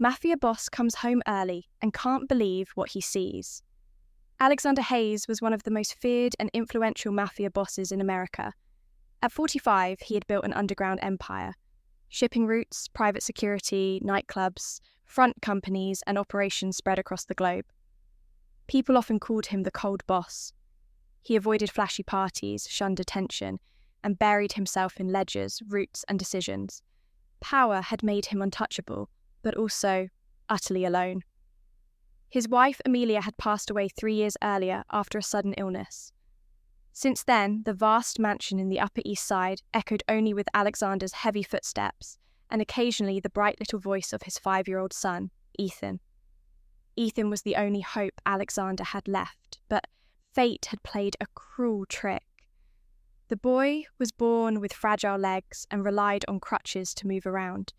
Mafia Boss comes home early and can't believe what he sees. Alexander Hayes was one of the most feared and influential mafia bosses in America. At 45, he had built an underground empire. Shipping routes, private security, nightclubs, front companies, and operations spread across the globe. People often called him the Cold Boss. He avoided flashy parties, shunned attention, and buried himself in ledgers, routes, and decisions. Power had made him untouchable, but also utterly alone. His wife, Amelia, had passed away 3 years earlier after a sudden illness. Since then, the vast mansion in the Upper East Side echoed only with Alexander's heavy footsteps and occasionally the bright little voice of his 5-year-old son, Ethan. Ethan was the only hope Alexander had left, but fate had played a cruel trick. The boy was born with fragile legs and relied on crutches to move around.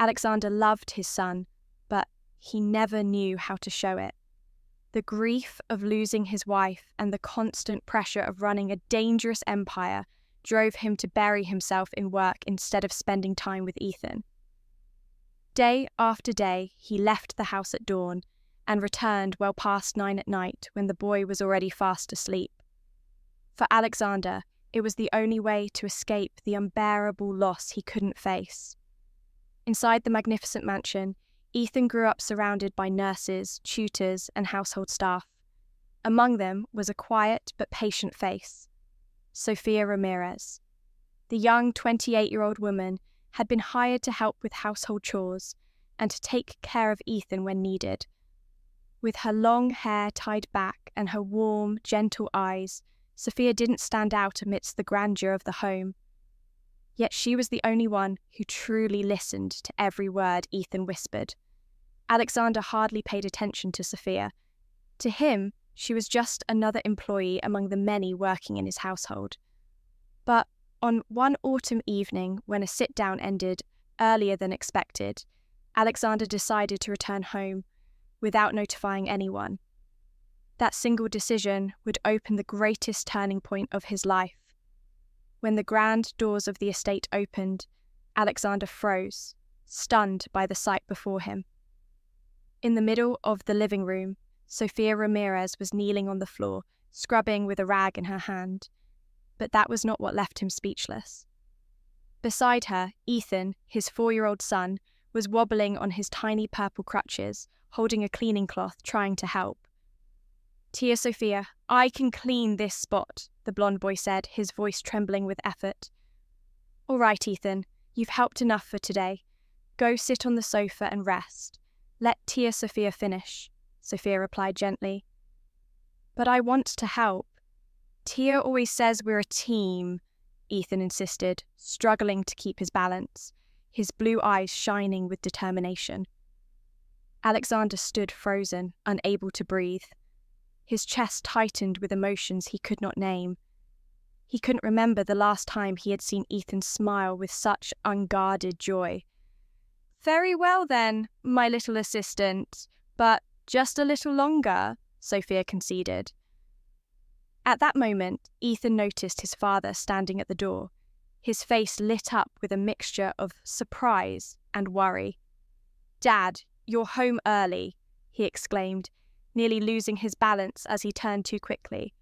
Alexander loved his son, but he never knew how to show it. The grief of losing his wife and the constant pressure of running a dangerous empire drove him to bury himself in work instead of spending time with Ethan. Day after day, he left the house at dawn and returned well past 9 at night when the boy was already fast asleep. For Alexander, it was the only way to escape the unbearable loss he couldn't face. Inside the magnificent mansion, Ethan grew up surrounded by nurses, tutors, and household staff. Among them was a quiet but patient face, Sofia Ramirez. The young 28-year-old woman had been hired to help with household chores and to take care of Ethan when needed. With her long hair tied back and her warm, gentle eyes, Sofia didn't stand out amidst the grandeur of the home. Yet she was the only one who truly listened to every word Ethan whispered. Alexander hardly paid attention to Sofia. To him, she was just another employee among the many working in his household. But on one autumn evening, when a sit-down ended earlier than expected, Alexander decided to return home without notifying anyone. That single decision would open the greatest turning point of his life. When the grand doors of the estate opened, Alexander froze, stunned by the sight before him. In the middle of the living room, Sofia Ramirez was kneeling on the floor, scrubbing with a rag in her hand. But that was not what left him speechless. Beside her, Ethan, his 4-year-old son, was wobbling on his tiny purple crutches, holding a cleaning cloth, trying to help. "Tia Sofia, I can clean this spot," the blonde boy said, his voice trembling with effort. "All right, Ethan, you've helped enough for today. Go sit on the sofa and rest. Let Tia Sofia finish," Sofia replied gently. "But I want to help." "Tia always says we're a team," Ethan insisted, struggling to keep his balance, his blue eyes shining with determination. Alexander stood frozen, unable to breathe. His chest tightened with emotions he could not name. He couldn't remember the last time he had seen Ethan smile with such unguarded joy. "Very well then, my little assistant, but just a little longer," Sofia conceded. At that moment, Ethan noticed his father standing at the door, his face lit up with a mixture of surprise and worry. "Dad, you're home early," he exclaimed, nearly losing his balance as he turned too quickly.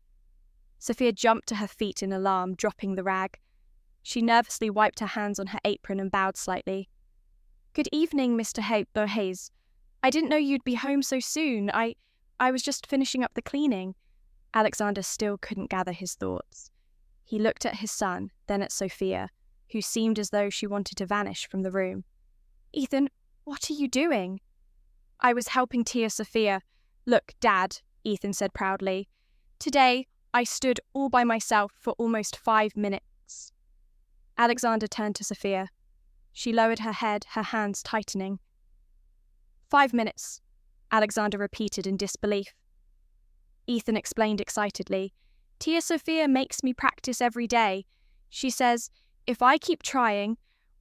Sofia jumped to her feet in alarm, dropping the rag. She nervously wiped her hands on her apron and bowed slightly. "Good evening, Mr. Hayes. I didn't know you'd be home so soon. I was just finishing up the cleaning." Alexander still couldn't gather his thoughts. He looked at his son, then at Sofia, who seemed as though she wanted to vanish from the room. "Ethan, what are you doing?" "I was helping Tia Sofia. Look, Dad," Ethan said proudly. "Today, I stood all by myself for almost 5 minutes." Alexander turned to Sofia. She lowered her head, her hands tightening. 5 minutes, Alexander repeated in disbelief. Ethan explained excitedly. "Tia Sofia makes me practice every day. She says, if I keep trying,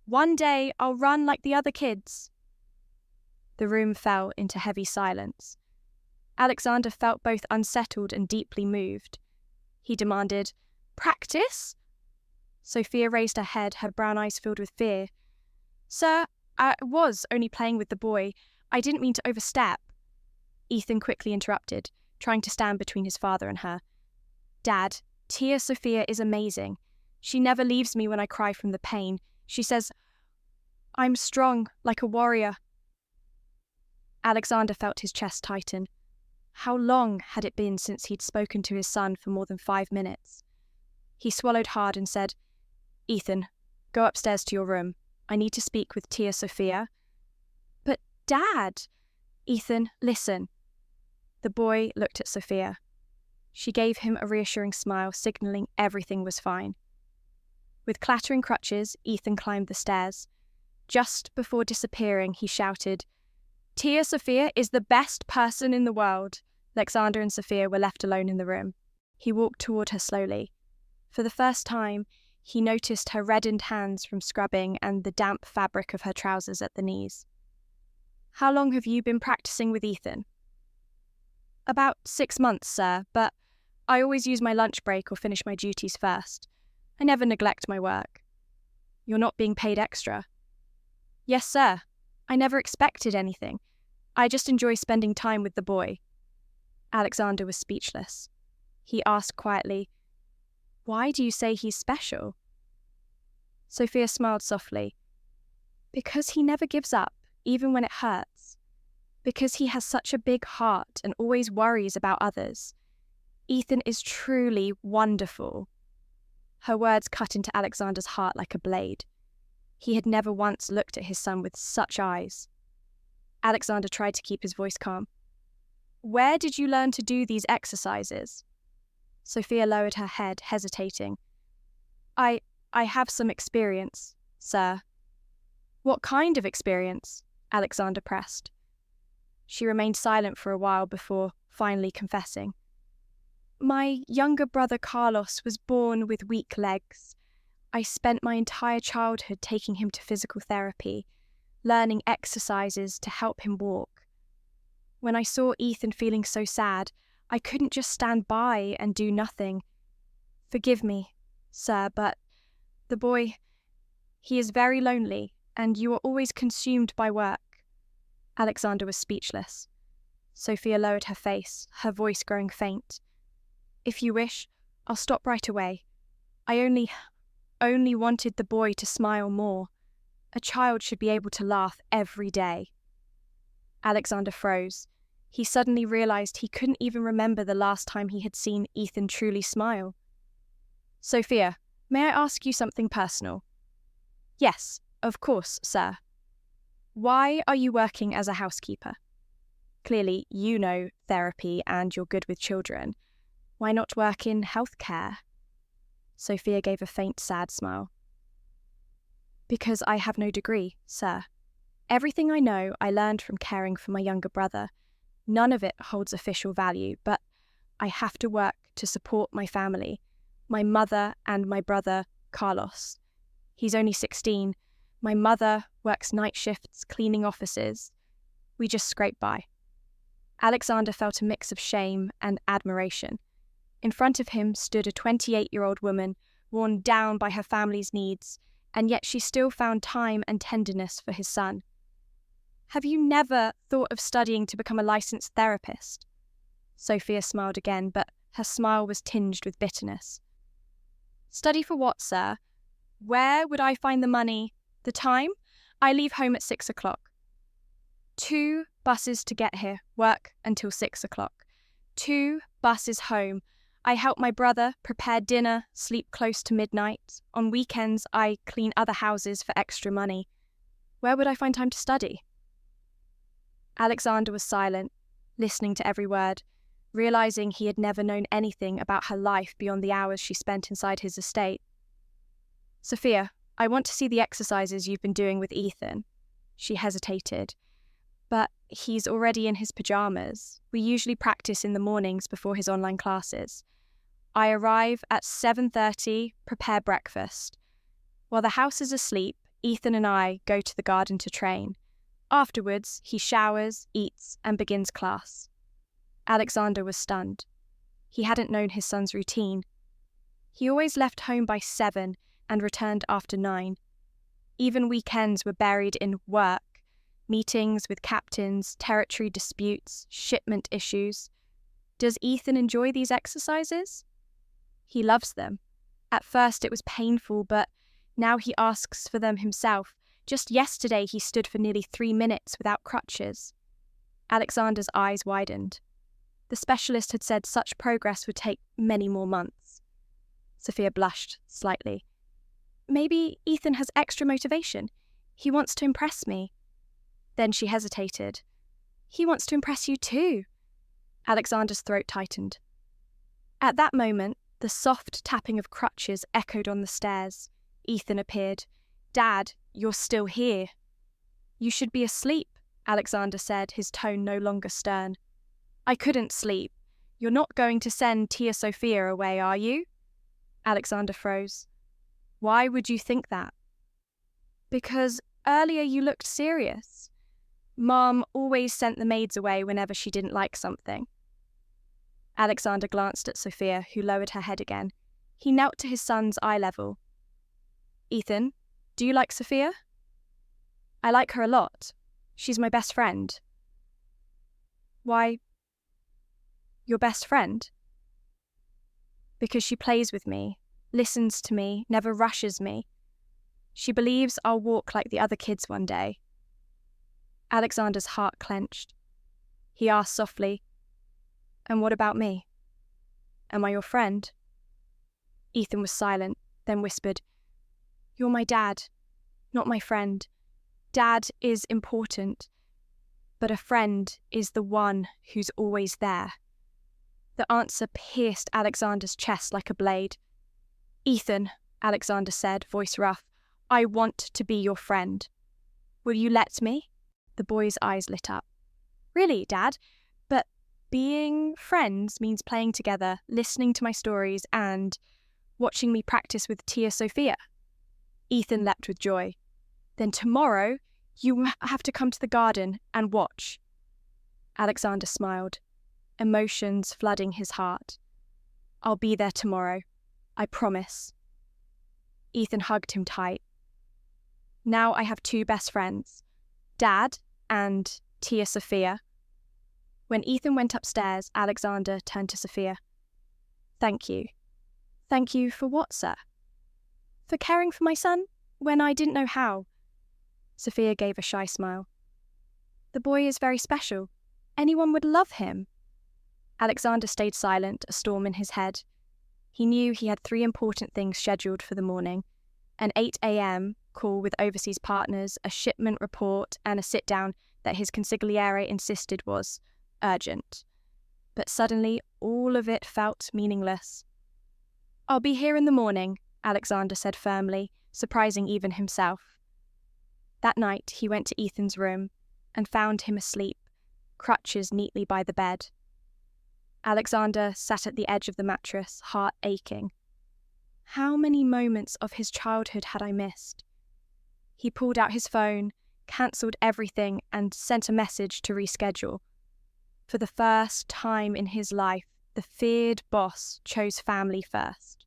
one day I'll run like the other kids." The room fell into heavy silence. Alexander felt both unsettled and deeply moved. He demanded, "Practice?" Sofia raised her head, her brown eyes filled with fear. "Sir, I was only playing with the boy. I didn't mean to overstep. Ethan quickly interrupted, trying to stand between his father and her. Dad, Tia Sophia is amazing. She never leaves me when I cry from the pain. She says, I'm strong, like a warrior. Alexander felt his chest tighten. How long had it been since he'd spoken to his son for more than 5 minutes? He swallowed hard and said, Ethan, go upstairs to your room. I need to speak with Tia Sophia. But, Dad! Ethan, listen. The boy looked at Sophia. She gave him a reassuring smile, signalling everything was fine. With clattering crutches, Ethan climbed the stairs. Just before disappearing, he shouted, Tia Sophia is the best person in the world. Alexander and Sophia were left alone in the room. He walked toward her slowly. For the first time, he noticed her reddened hands from scrubbing and the damp fabric of her trousers at the knees. How long have you been practicing with Ethan? About 6 months, sir, but I always use my lunch break or finish my duties first. I never neglect my work. You're not being paid extra. Yes, sir. I never expected anything. I just enjoy spending time with the boy. Alexander was speechless. He asked quietly, Why do you say he's special? Sophia smiled softly. Because he never gives up, even when it hurts. Because he has such a big heart and always worries about others. Ethan is truly wonderful. Her words cut into Alexander's heart like a blade. He had never once looked at his son with such eyes. Alexander tried to keep his voice calm. Where did you learn to do these exercises? Sophia lowered her head, hesitating. I have some experience, sir. What kind of experience? Alexander pressed. She remained silent for a while before finally confessing. My younger brother Carlos was born with weak legs. I spent my entire childhood taking him to physical therapy, learning exercises to help him walk. When I saw Ethan feeling so sad, I couldn't just stand by and do nothing. Forgive me, sir, but the boy, he is very lonely, and you are always consumed by work. Alexander was speechless. Sophia lowered her face, her voice growing faint. If you wish, I'll stop right away. I only wanted the boy to smile more. A child should be able to laugh every day. Alexander froze. He suddenly realized he couldn't even remember the last time he had seen Ethan truly smile. Sophia, may I ask you something personal? Yes, of course, sir. Why are you working as a housekeeper? Clearly, you know therapy and you're good with children. Why not work in healthcare? Sophia gave a faint, sad smile. Because I have no degree, sir. Everything I know I learned from caring for my younger brother. None of it holds official value, but I have to work to support my family, my mother and my brother, Carlos. He's only 16. My mother works night shifts cleaning offices. We just scrape by. Alexander felt a mix of shame and admiration. In front of him stood a 28-year-old woman, worn down by her family's needs, and yet she still found time and tenderness for his son. Have you never thought of studying to become a licensed therapist? Sophia smiled again, but her smile was tinged with bitterness. Study for what, sir? Where would I find the money? The time? I leave home at 6 o'clock. 2 buses to get here, work until 6 o'clock. 2 buses home. I help my brother prepare dinner, sleep close to midnight. On weekends, I clean other houses for extra money. Where would I find time to study? Alexander was silent, listening to every word, realizing he had never known anything about her life beyond the hours she spent inside his estate. Sophia, I want to see the exercises you've been doing with Ethan. She hesitated. But he's already in his pajamas. We usually practice in the mornings before his online classes. I arrive at 7:30, prepare breakfast. While the house is asleep, Ethan and I go to the garden to train. Afterwards, he showers, eats, and begins class. Alexander was stunned. He hadn't known his son's routine. He always left home by 7 and returned after 9. Even weekends were buried in work. Meetings with captains, territory disputes, shipment issues. Does Ethan enjoy these exercises? He loves them. At first it was painful, but now he asks for them himself. Just yesterday he stood for nearly 3 minutes without crutches. Alexander's eyes widened. The specialist had said such progress would take many more months. Sophia blushed slightly. Maybe Ethan has extra motivation. He wants to impress me. Then she hesitated. He wants to impress you too. Alexander's throat tightened. At that moment, the soft tapping of crutches echoed on the stairs. Ethan appeared. Dad, you're still here. You should be asleep, Alexander said, his tone no longer stern. I couldn't sleep. You're not going to send Tia Sophia away, are you? Alexander froze. Why would you think that? Because earlier you looked serious. Mom always sent the maids away whenever she didn't like something. Alexander glanced at Sophia, who lowered her head again. He knelt to his son's eye level. Ethan, do you like Sophia? I like her a lot. She's my best friend. Why, your best friend? Because she plays with me, listens to me, never rushes me. She believes I'll walk like the other kids one day. Alexander's heart clenched. He asked softly, And what about me? Am I your friend? Ethan was silent, then whispered, You're my dad, not my friend. Dad is important, but a friend is the one who's always there. The answer pierced Alexander's chest like a blade. Ethan, Alexander said, voice rough, I want to be your friend. Will you let me? The boy's eyes lit up. Really, Dad? But being friends means playing together, listening to my stories, and watching me practice with Tia Sophia. Ethan leapt with joy. Then tomorrow, you have to come to the garden and watch. Alexander smiled, emotions flooding his heart. I'll be there tomorrow. I promise. Ethan hugged him tight. Now I have 2 best friends, Dad and Tia Sophia. When Ethan went upstairs, Alexander turned to Sophia. Thank you. Thank you for what, sir? For caring for my son when I didn't know how. Sophia gave a shy smile. The boy is very special. Anyone would love him. Alexander stayed silent, a storm in his head. He knew he had 3 important things scheduled for the morning: an 8 a.m. call with overseas partners, a shipment report, and a sit-down that his consigliere insisted was urgent. But suddenly, all of it felt meaningless. I'll be here in the morning, Alexander said firmly, surprising even himself. That night, he went to Ethan's room and found him asleep, crutches neatly by the bed. Alexander sat at the edge of the mattress, heart aching. How many moments of his childhood had I missed? He pulled out his phone, cancelled everything, and sent a message to reschedule. For the first time in his life, the feared boss chose family first.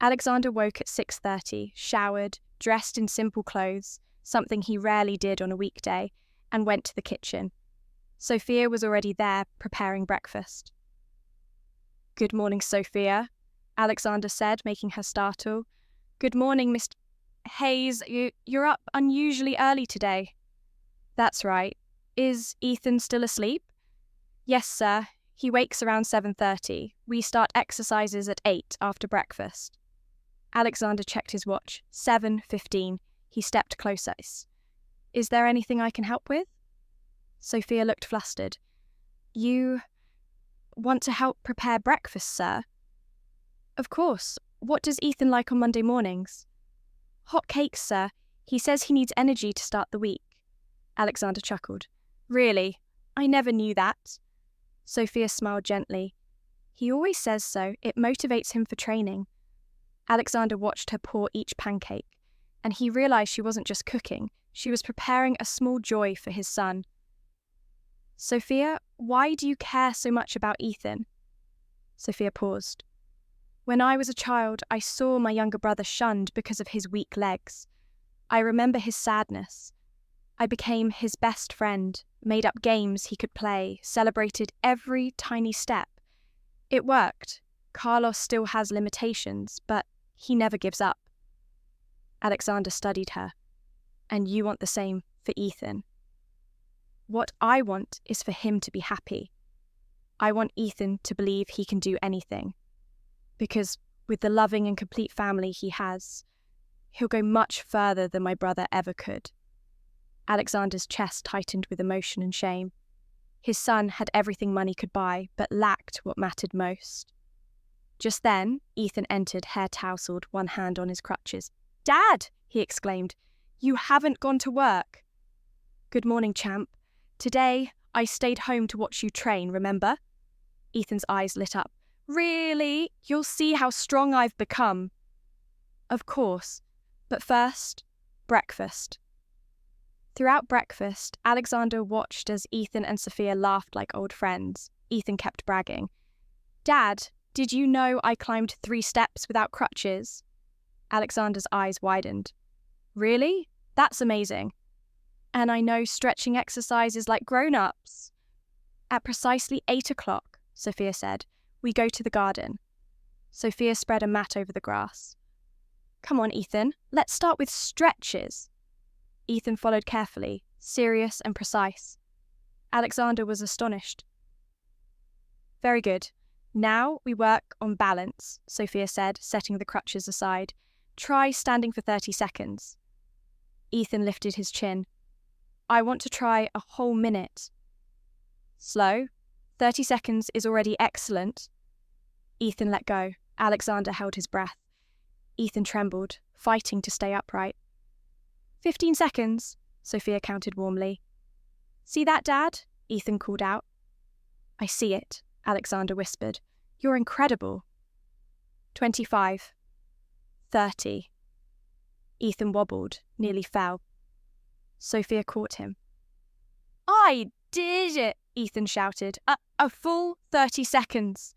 Alexander woke at 6:30, showered, dressed in simple clothes, something he rarely did on a weekday, and went to the kitchen. Sophia was already there, preparing breakfast. Good morning, Sophia, Alexander said, making her startle. Good morning, Mr. Hayes. You're up unusually early today. That's right. Is Ethan still asleep? Yes, sir. He wakes around 7:30. We start exercises at 8 after breakfast. Alexander checked his watch. 7:15. He stepped closer. Is there anything I can help with? Sophia looked flustered. You want to help prepare breakfast, sir? Of course. What does Ethan like on Monday mornings? Hot cakes, sir. He says he needs energy to start the week. Alexander chuckled. Really? I never knew that. Sophia smiled gently. He always says so. It motivates him for training. Alexander watched her pour each pancake, and he realized she wasn't just cooking. She was preparing a small joy for his son. Sophia, why do you care so much about Ethan? Sophia paused. When I was a child, I saw my younger brother shunned because of his weak legs. I remember his sadness. I became his best friend, made up games he could play, celebrated every tiny step. It worked. Carlos still has limitations, but he never gives up. Alexander studied her. And you want the same for Ethan. What I want is for him to be happy. I want Ethan to believe he can do anything. Because with the loving and complete family he has, he'll go much further than my brother ever could. Alexander's chest tightened with emotion and shame. His son had everything money could buy, but lacked what mattered most. Just then, Ethan entered, hair tousled, one hand on his crutches. "Dad!" he exclaimed. "You haven't gone to work." "Good morning, champ. Today, I stayed home to watch you train, remember?" Ethan's eyes lit up. "Really? You'll see how strong I've become." "Of course. But first, breakfast." Throughout breakfast, Alexander watched as Ethan and Sophia laughed like old friends. Ethan kept bragging. "Dad, did you know I climbed 3 steps without crutches?" Alexander's eyes widened. "Really? That's amazing. And I know stretching exercises like grown-ups." "At precisely 8 o'clock, Sophia said, "we go to the garden." Sophia spread a mat over the grass. "Come on, Ethan, let's start with stretches." Ethan followed carefully, serious and precise. Alexander was astonished. "Very good. Now we work on balance," Sophia said, setting the crutches aside. "Try standing for 30 seconds. Ethan lifted his chin. "I want to try a whole minute." "Slow. 30 seconds is already excellent." Ethan let go. Alexander held his breath. Ethan trembled, fighting to stay upright. 15 seconds, Sophia counted warmly. "See that, Dad?" Ethan called out. "I see it," Alexander whispered. "You're incredible." 25. 30. Ethan wobbled, nearly fell. Sophia caught him. "I did it!" Ethan shouted. A full 30 seconds.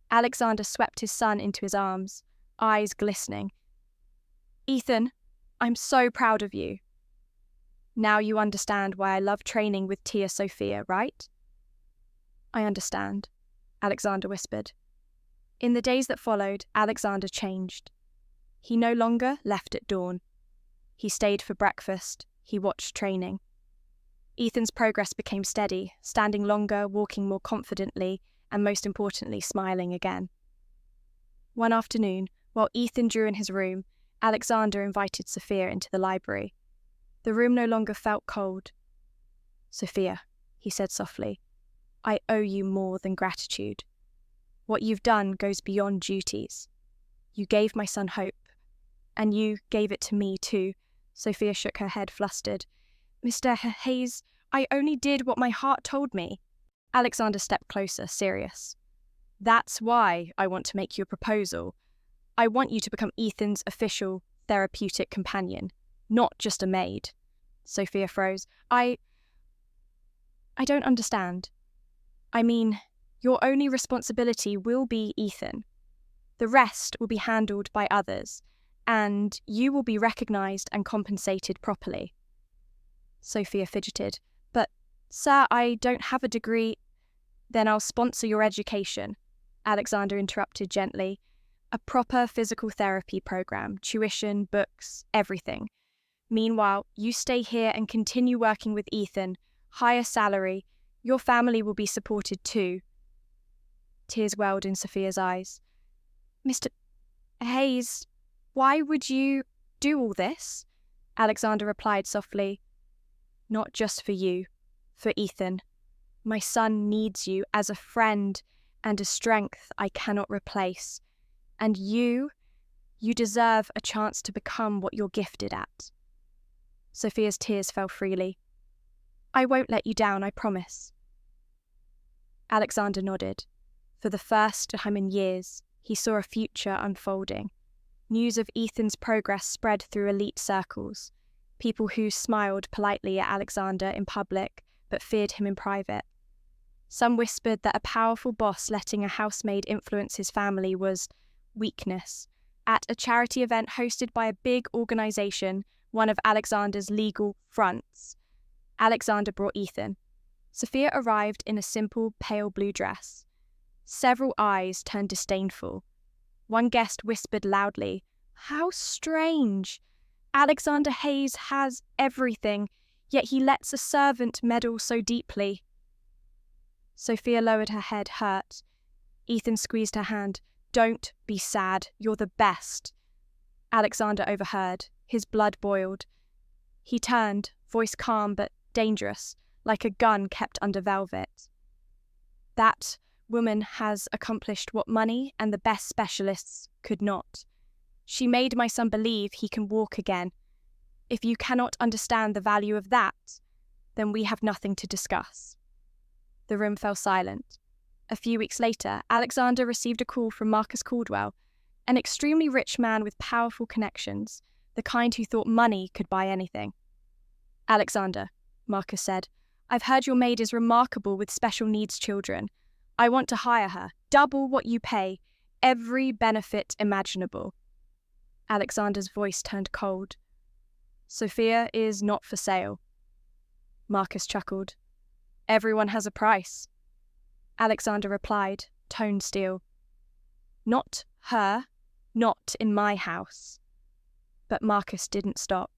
Alexander swept his son into his arms, eyes glistening. "Ethan, I'm so proud of you. Now you understand why I love training with Tia Sophia, right?" "I understand," Alexander whispered. In the days that followed, Alexander changed. He no longer left at dawn. He stayed for breakfast. He watched training. Ethan's progress became steady, standing longer, walking more confidently, and most importantly, smiling again. One afternoon, while Ethan drew in his room, Alexander invited Sophia into the library. The room no longer felt cold. "Sophia," he said softly, "I owe you more than gratitude. What you've done goes beyond duties. You gave my son hope, and you gave it to me too." Sophia shook her head, flustered. "Mr. Hayes, I only did what my heart told me." Alexander stepped closer, serious. "That's why I want to make you a proposal. I want you to become Ethan's official therapeutic companion, not just a maid." Sophia froze. I don't understand. "I mean, your only responsibility will be Ethan. The rest will be handled by others, and you will be recognized and compensated properly." Sophia fidgeted. "But, sir, I don't have a degree." "Then I'll sponsor your education," Alexander interrupted gently. "A proper physical therapy program, tuition, books, everything. Meanwhile, you stay here and continue working with Ethan, higher salary. Your family will be supported too." Tears welled in Sophia's eyes. "Mr. Hayes, why would you do all this?" Alexander replied softly. "Not just for you, for Ethan. My son needs you as a friend and a strength I cannot replace. And you deserve a chance to become what you're gifted at." Sophia's tears fell freely. "I won't let you down, I promise." Alexander nodded. For the first time in years, he saw a future unfolding. News of Ethan's progress spread through elite circles. People who smiled politely at Alexander in public but feared him in private. Some whispered that a powerful boss letting a housemaid influence his family was weakness. At a charity event hosted by a big organization, one of Alexander's legal fronts, Alexander brought Ethan. Sophia arrived in a simple pale blue dress. Several eyes turned disdainful. One guest whispered loudly, "How strange! Alexander Hayes has everything, yet he lets a servant meddle so deeply." Sophia lowered her head, hurt. Ethan squeezed her hand. "Don't be sad. You're the best." Alexander overheard. His blood boiled. He turned, voice calm but dangerous, like a gun kept under velvet. "That woman has accomplished what money and the best specialists could not. She made my son believe he can walk again. If you cannot understand the value of that, then we have nothing to discuss." The room fell silent. A few weeks later, Alexander received a call from Marcus Caldwell, an extremely rich man with powerful connections, the kind who thought money could buy anything. "Alexander," Marcus said, "I've heard your maid is remarkable with special needs children. I want to hire her. Double what you pay. Every benefit imaginable." Alexander's voice turned cold. "Sophia is not for sale." Marcus chuckled. "Everyone has a price." Alexander replied, tone steel. "Not her, not in my house." But Marcus didn't stop.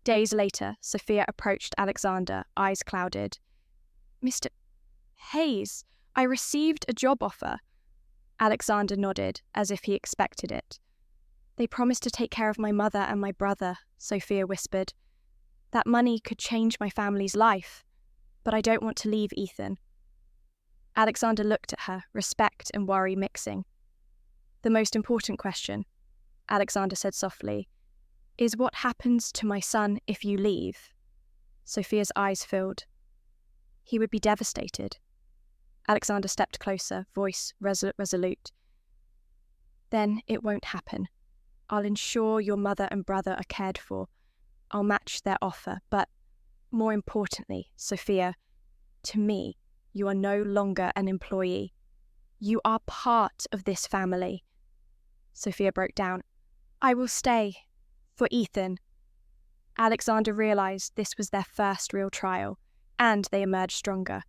Days later, Sophia approached Alexander, eyes clouded. "Mr. Hayes, I received a job offer." Alexander nodded, as if he expected it. "They promised to take care of my mother and my brother," Sophia whispered. "That money could change my family's life, but I don't want to leave Ethan." Alexander looked at her, respect and worry mixing. "The most important question," Alexander said softly, "is what happens to my son if you leave?" Sophia's eyes filled. "He would be devastated." Alexander stepped closer, voice resolute. "Then it won't happen. I'll ensure your mother and brother are cared for. I'll match their offer, but more importantly, Sophia, to me, you are no longer an employee. You are part of this family." Sophia broke down. "I will stay. For Ethan." Alexander realized this was their first real trial, and they emerged stronger.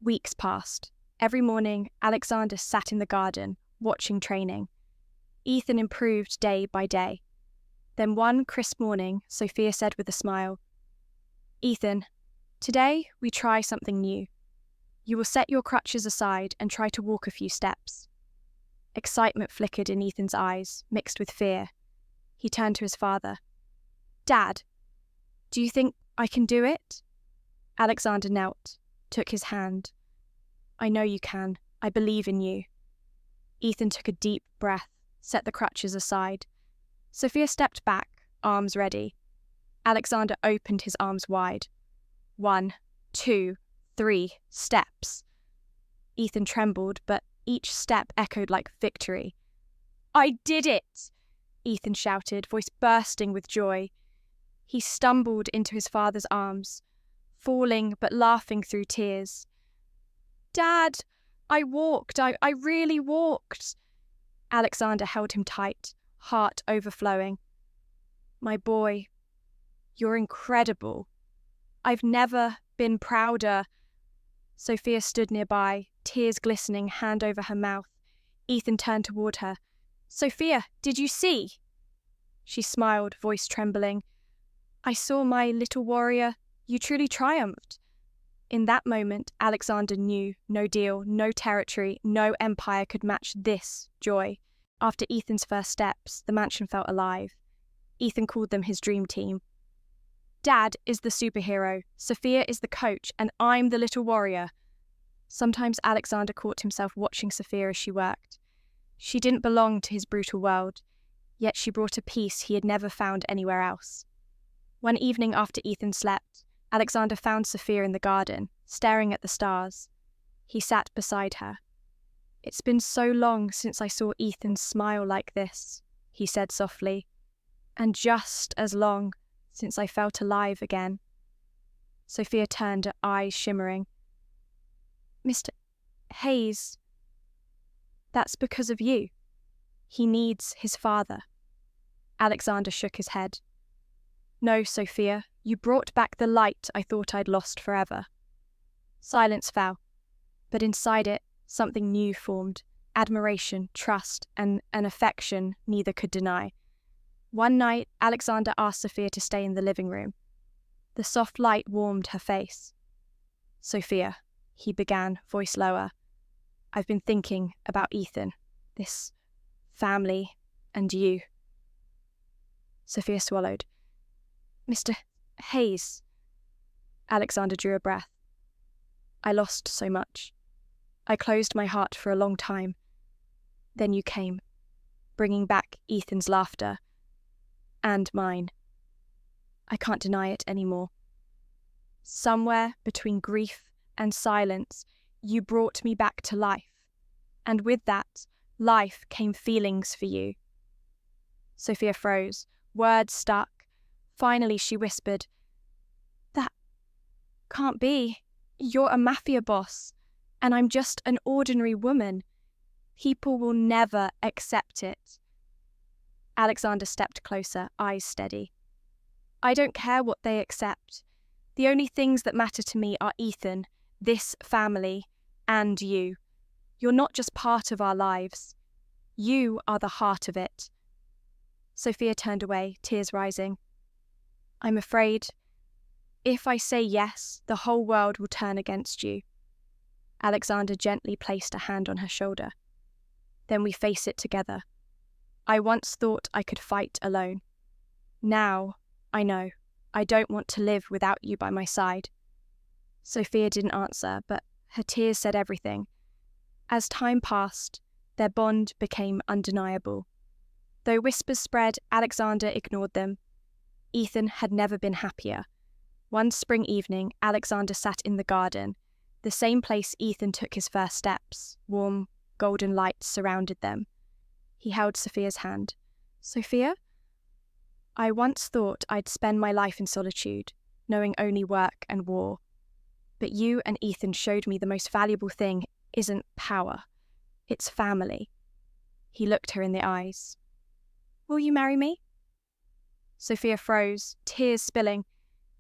Weeks passed. Every morning, Alexander sat in the garden, watching training. Ethan improved day by day. Then one crisp morning, Sophia said with a smile, "Ethan, today we try something new. You will set your crutches aside and try to walk a few steps." Excitement flickered in Ethan's eyes, mixed with fear. He turned to his father. "Dad, do you think I can do it?" Alexander knelt, took his hand. "I know you can. I believe in you." Ethan took a deep breath, set the crutches aside. Sophia stepped back, arms ready. Alexander opened his arms wide. 1, 2, 3 steps. Ethan trembled, but each step echoed like victory. "I did it!" Ethan shouted, voice bursting with joy. He stumbled into his father's arms, falling but laughing through tears. "Dad, I walked. I really walked." Alexander held him tight, heart overflowing. "My boy, you're incredible. I've never been prouder." Sophia stood nearby, tears glistening, hand over her mouth. Ethan turned toward her. "Sophia, did you see?" She smiled, voice trembling. "I saw my little warrior. You truly triumphed." In that moment, Alexander knew no deal, no territory, no empire could match this joy. After Ethan's first steps, the mansion felt alive. Ethan called them his dream team. "Dad is the superhero, Sophia is the coach, and I'm the little warrior." Sometimes Alexander caught himself watching Sophia as she worked. She didn't belong to his brutal world, yet she brought a peace he had never found anywhere else. One evening after Ethan slept, Alexander found Sophia in the garden, staring at the stars. He sat beside her. "It's been so long since I saw Ethan smile like this," he said softly, "and just as long since I felt alive again." Sophia turned, her eyes shimmering. "Mr. Hayes, that's because of you. He needs his father." Alexander shook his head. "No, Sophia, You brought back the light I thought I'd lost forever." Silence fell, but inside it, something new formed: admiration, trust, and an affection neither could deny. One night, Alexander asked Sophia to stay in the living room. The soft light warmed her face. "Sophia," he began, voice lower, "I've been thinking about Ethan, this family, and you." Sophia swallowed. "Mr. Hayes." Alexander drew a breath. "I lost so much. I closed my heart for a long time. Then you came, bringing back Ethan's laughter. And mine. I can't deny it anymore. Somewhere between grief and silence, you brought me back to life. And with that, life came feelings for you." Sophia froze. Words stuck. Finally, she whispered, "That can't be. You're a mafia boss, and I'm just an ordinary woman. People will never accept it." Alexander stepped closer, eyes steady. "I don't care what they accept. The only things that matter to me are Ethan, this family, and you. You're not just part of our lives. You are the heart of it." Sophia turned away, tears rising. "I'm afraid if I say yes, the whole world will turn against you." Alexander gently placed a hand on her shoulder. "Then we face it together. I once thought I could fight alone. Now, I know, I don't want to live without you by my side." Sophia didn't answer, but her tears said everything. As time passed, their bond became undeniable. Though whispers spread, Alexander ignored them. Ethan had never been happier. One spring evening, Alexander sat in the garden, the same place Ethan took his first steps. Warm, golden lights surrounded them. He held Sophia's hand. "Sophia, I once thought I'd spend my life in solitude, knowing only work and war. But you and Ethan showed me the most valuable thing isn't power, it's family." He looked her in the eyes. "Will you marry me?" Sophia froze, tears spilling.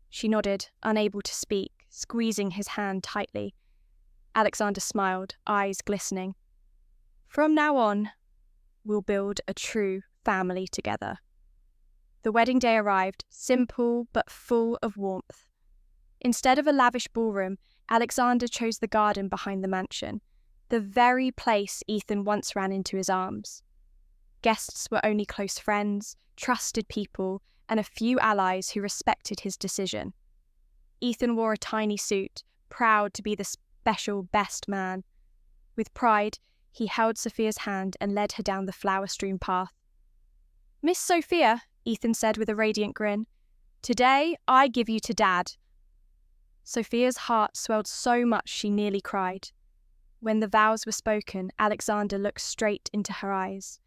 She nodded, unable to speak, squeezing his hand tightly. Alexander smiled, eyes glistening. "From now on, we'll build a true family together." The wedding day arrived, simple but full of warmth. Instead of a lavish ballroom, Alexander chose the garden behind the mansion, the very place Ethan once ran into his arms. Guests were only close friends, trusted people, and a few allies who respected his decision. Ethan wore a tiny suit, proud to be the special best man. With pride, he held Sophia's hand and led her down the flower-strewn path. "Miss Sophia," Ethan said with a radiant grin, "today I give you to Dad." Sophia's heart swelled so much she nearly cried. When the vows were spoken, Alexander looked straight into her eyes.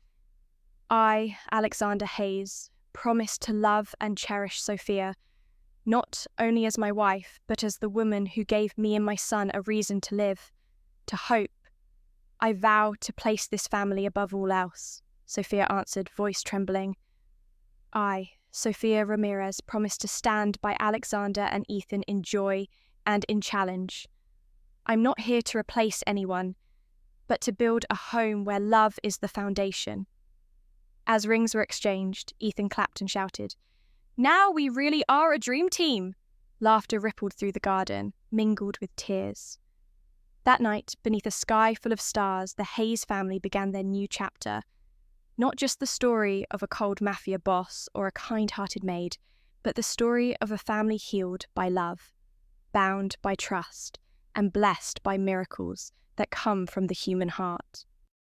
"I, Alexander Hayes, promise to love and cherish Sophia, not only as my wife, but as the woman who gave me and my son a reason to live, to hope. I vow to place this family above all else," Sophia answered, voice trembling. "I, Sophia Ramirez, promise to stand by Alexander and Ethan in joy and in challenge. I'm not here to replace anyone, but to build a home where love is the foundation." As rings were exchanged, Ethan clapped and shouted, "Now we really are a dream team!" Laughter rippled through the garden, mingled with tears. That night, beneath a sky full of stars, the Hayes family began their new chapter. Not just the story of a cold mafia boss or a kind-hearted maid, but the story of a family healed by love, bound by trust, and blessed by miracles that come from the human heart.